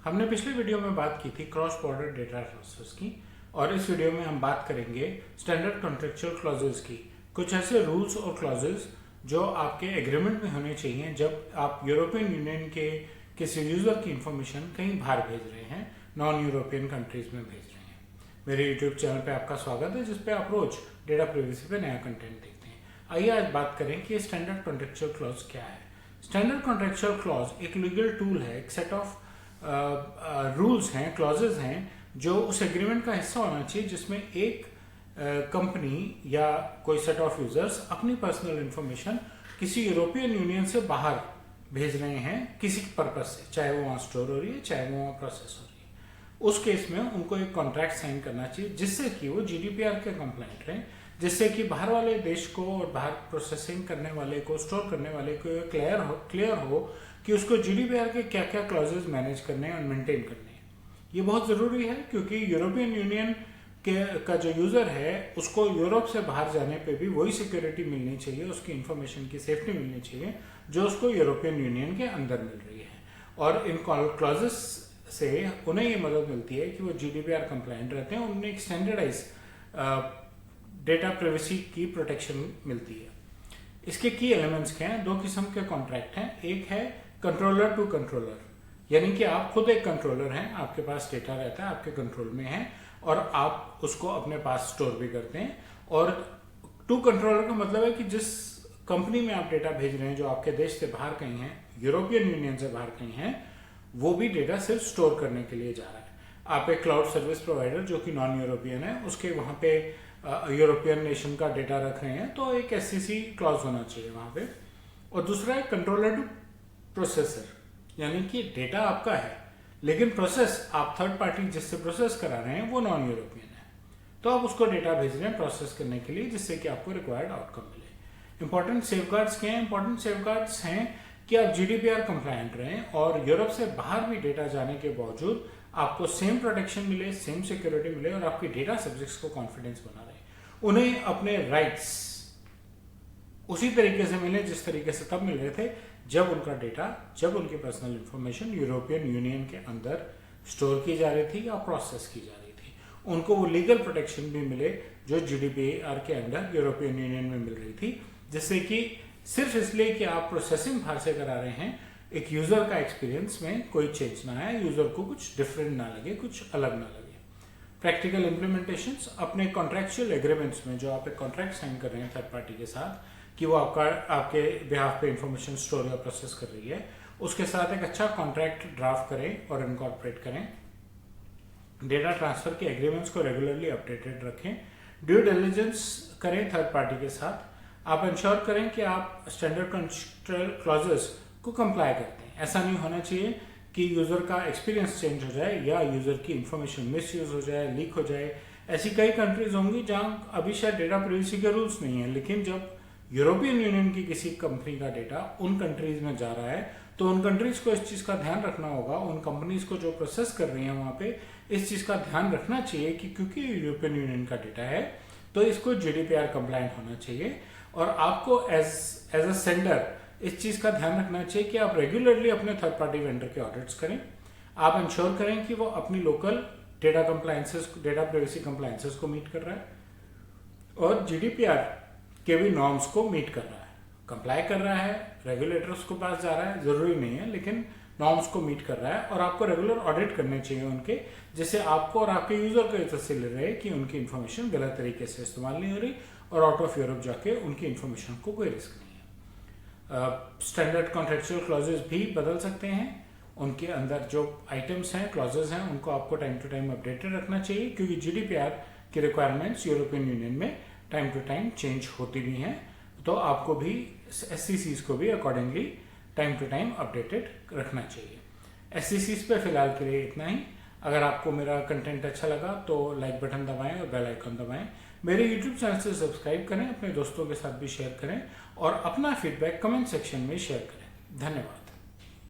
हमने पिछले वीडियो में बात की थी क्रॉस बॉर्डर डेटा ट्रांसफर्स की और इस वीडियो में हम बात करेंगे स्टैंडर्ड कॉन्ट्रेक्चुअल क्लॉजेज की। कुछ ऐसे रूल्स और क्लॉजेज जो आपके एग्रीमेंट में होने चाहिए जब आप यूरोपियन यूनियन के किसी यूजर की इंफॉर्मेशन कहीं बाहर भेज रहे हैं, नॉन यूरोपियन कंट्रीज में भेज रहे हैं। मेरे यूट्यूब चैनल पे आपका स्वागत है जिसपे आप रोज डेटा प्राइवेसी पे नया कंटेंट देखते हैं। आइए आज बात करें कि स्टैंडर्ड कॉन्ट्रेक्चुअल क्लॉज क्या है। स्टैंडर्ड कॉन्ट्रेक्चुअल क्लॉज एक लीगल टूल है, एक सेट ऑफ रूल्स हैं, क्लॉजेज हैं जो उस एग्रीमेंट का हिस्सा होना चाहिए जिसमें एक कंपनी या कोई सेट ऑफ यूजर्स अपनी पर्सनल इंफॉर्मेशन किसी यूरोपियन यूनियन से बाहर भेज रहे हैं किसी पर्पज से, चाहे वो वहां स्टोर हो रही है चाहे वो वहां प्रोसेस हो रही है। उस केस में उनको एक कॉन्ट्रैक्ट साइन करना चाहिए जिससे कि वो जीडीपीआर के कंप्लायंट रहें, जिससे कि बाहर वाले देश को और बाहर प्रोसेसिंग करने वाले को, स्टोर करने वाले को क्लियर हो कि उसको जीडीपीआर के क्या क्या क्लॉजेज मैनेज करने और मेंटेन करने हैं। ये बहुत जरूरी है क्योंकि यूरोपियन यूनियन का जो यूजर है उसको यूरोप से बाहर जाने पे भी वही सिक्योरिटी मिलनी चाहिए, उसकी इंफॉर्मेशन की सेफ्टी मिलनी चाहिए जो उसको यूरोपियन यूनियन के अंदर मिल रही है। और इन क्लॉजेस से उन्हें ये मदद मिलती है कि वो जीडीपीआर कंप्लायंट रहते हैं, उन्हें एक स्टैंडर्डाइज डेटा प्राइवेसी की प्रोटेक्शन मिलती है। इसके की एलिमेंट्स क्या हैं? दो किस्म के कॉन्ट्रैक्ट हैं। एक है कंट्रोलर टू कंट्रोलर, यानी कि आप खुद एक कंट्रोलर हैं, आपके पास डेटा रहता है, आपके कंट्रोल में है और आप उसको अपने पास स्टोर भी करते हैं। और टू कंट्रोलर का मतलब है कि जिस कंपनी में आप डेटा भेज रहे हैं जो आपके देश से बाहर कहीं है, यूरोपियन यूनियन से बाहर कहीं है, वो भी डेटा सिर्फ स्टोर करने के लिए जा रहा है। आप एक क्लाउड सर्विस प्रोवाइडर जो कि नॉन यूरोपियन है, उसके वहां पे यूरोपियन नेशन का डेटा रख रहे हैं तो एक एससीसी क्लॉज होना चाहिए वहां पे। और दूसरा है कंट्रोलर टू प्रोसेसर, यानी कि डेटा आपका है लेकिन प्रोसेस आप थर्ड पार्टी जिससे प्रोसेस करा रहे हैं वो नॉन यूरोपियन है, तो आप उसको डेटा भेज रहे हैं प्रोसेस करने के लिए जिससे कि आपको रिक्वायर्ड आउटकम मिले। इंपॉर्टेंट सेफगार्ड्स क्या हैं? इंपॉर्टेंट सेफगार्ड्स हैं कि आप जीडीपीआर कंप्लायंट रहें और यूरोप से बाहर भी डेटा जाने के बावजूद आपको सेम प्रोटेक्शन मिले, सेम सिक्योरिटी मिले और आपकी डेटा सब्जेक्ट्स को कॉन्फिडेंस बना रहे, उन्हें अपने राइट्स उसी तरीके से मिले जिस तरीके से तब मिल रहे थे जब उनका डेटा, जब उनकी पर्सनल इंफॉर्मेशन यूरोपियन यूनियन के अंदर स्टोर की जा रही थी या प्रोसेस की जा रही थी। उनको वो लीगल प्रोटेक्शन भी मिले जो जीडीपीआर के अंदर यूरोपियन यूनियन में मिल रही थी, जिससे कि सिर्फ इसलिए कि आप प्रोसेसिंग बाहर से करा रहे हैं, एक यूजर का एक्सपीरियंस में कोई चेंज ना आए, यूजर को कुछ डिफरेंट ना लगे, कुछ अलग ना लगे। प्रैक्टिकल इम्प्लीमेंटेशंस अपने कॉन्ट्रेक्चुअल एग्रीमेंट्स में जो आप एक कॉन्ट्रैक्ट साइन कर रहे हैं थर्ड पार्टी के साथ कि वो आपके बिहाफ पे इंफॉर्मेशन स्टोर या प्रोसेस कर रही है, उसके साथ एक अच्छा कॉन्ट्रैक्ट ड्राफ्ट करें और इनकॉर्पोरेट करें। डेटा ट्रांसफर के एग्रीमेंट्स को रेगुलरली अपडेटेड रखें। ड्यू डिलिजेंस करें थर्ड पार्टी के साथ। आप इंश्योर करें कि आप स्टैंडर्ड कॉन्ट्रेक्चुअल क्लॉजेस को कंप्लाई करते हैं। ऐसा नहीं होना चाहिए कि यूजर का एक्सपीरियंस चेंज हो जाए या यूजर की इंफॉर्मेशन मिसयूज हो जाए, लीक हो जाए। ऐसी कई कंट्रीज होंगी जहां अभी शायद डेटा प्राइवेसी के रूल्स नहीं है, लेकिन जब यूरोपियन यूनियन की किसी कंपनी का डेटा उन कंट्रीज में जा रहा है तो उन कंट्रीज को इस चीज का ध्यान रखना होगा, उन कंपनीज को जो प्रोसेस कर रही हैं वहां पे इस चीज का ध्यान रखना चाहिए कि क्योंकि यूरोपियन यूनियन का डेटा है तो इसको जीडीपीआर कंप्लायंट होना चाहिए। और आपको एज अ सेंडर इस चीज का ध्यान रखना चाहिए कि आप रेगुलरली अपने थर्ड पार्टी वेंडर के ऑडिट्स करें। आप इंश्योर करें कि वो अपनी local data compliances, data privacy compliances को मीट कर रहा है और जीडीपीआर के भी नॉर्म्स को मीट कर रहा है, कंप्लाई कर रहा है, रेगुलेटर्स के पास जा रहा है, जरूरी नहीं है लेकिन नॉर्म्स को मीट कर रहा है। और आपको रेगुलर ऑडिट करने चाहिए उनके, जिससे आपको और आपके यूजर को ये तसल्ली रहे कि उनकी इंफॉर्मेशन गलत तरीके से इस्तेमाल नहीं हो रही और आउट ऑफ यूरोप जाके उनकी इंफॉर्मेशन को कोई रिस्क नहीं है। स्टैंडर्ड कॉन्ट्रेक्चुअल क्लॉजेज भी बदल सकते हैं, उनके अंदर जो आइटम्स हैं, क्लॉजेज हैं, उनको आपको टाइम टू टाइम अपडेटेड रखना चाहिए क्योंकि जीडीपीआर की रिक्वायरमेंट्स यूरोपियन यूनियन में टाइम टू टाइम चेंज होती भी हैं, तो आपको भी एससीसीज को भी accordingly time to time updated रखना चाहिए। एससीसीज पे फिलहाल के लिए इतना ही। अगर आपको मेरा कंटेंट अच्छा लगा तो लाइक बटन दबाएं और बेल आइकन दबाएं। मेरे यूट्यूब चैनल से सब्सक्राइब करें, अपने दोस्तों के साथ भी शेयर करें और अपना फीडबैक कमेंट सेक्शन में शेयर करें। धन्यवाद।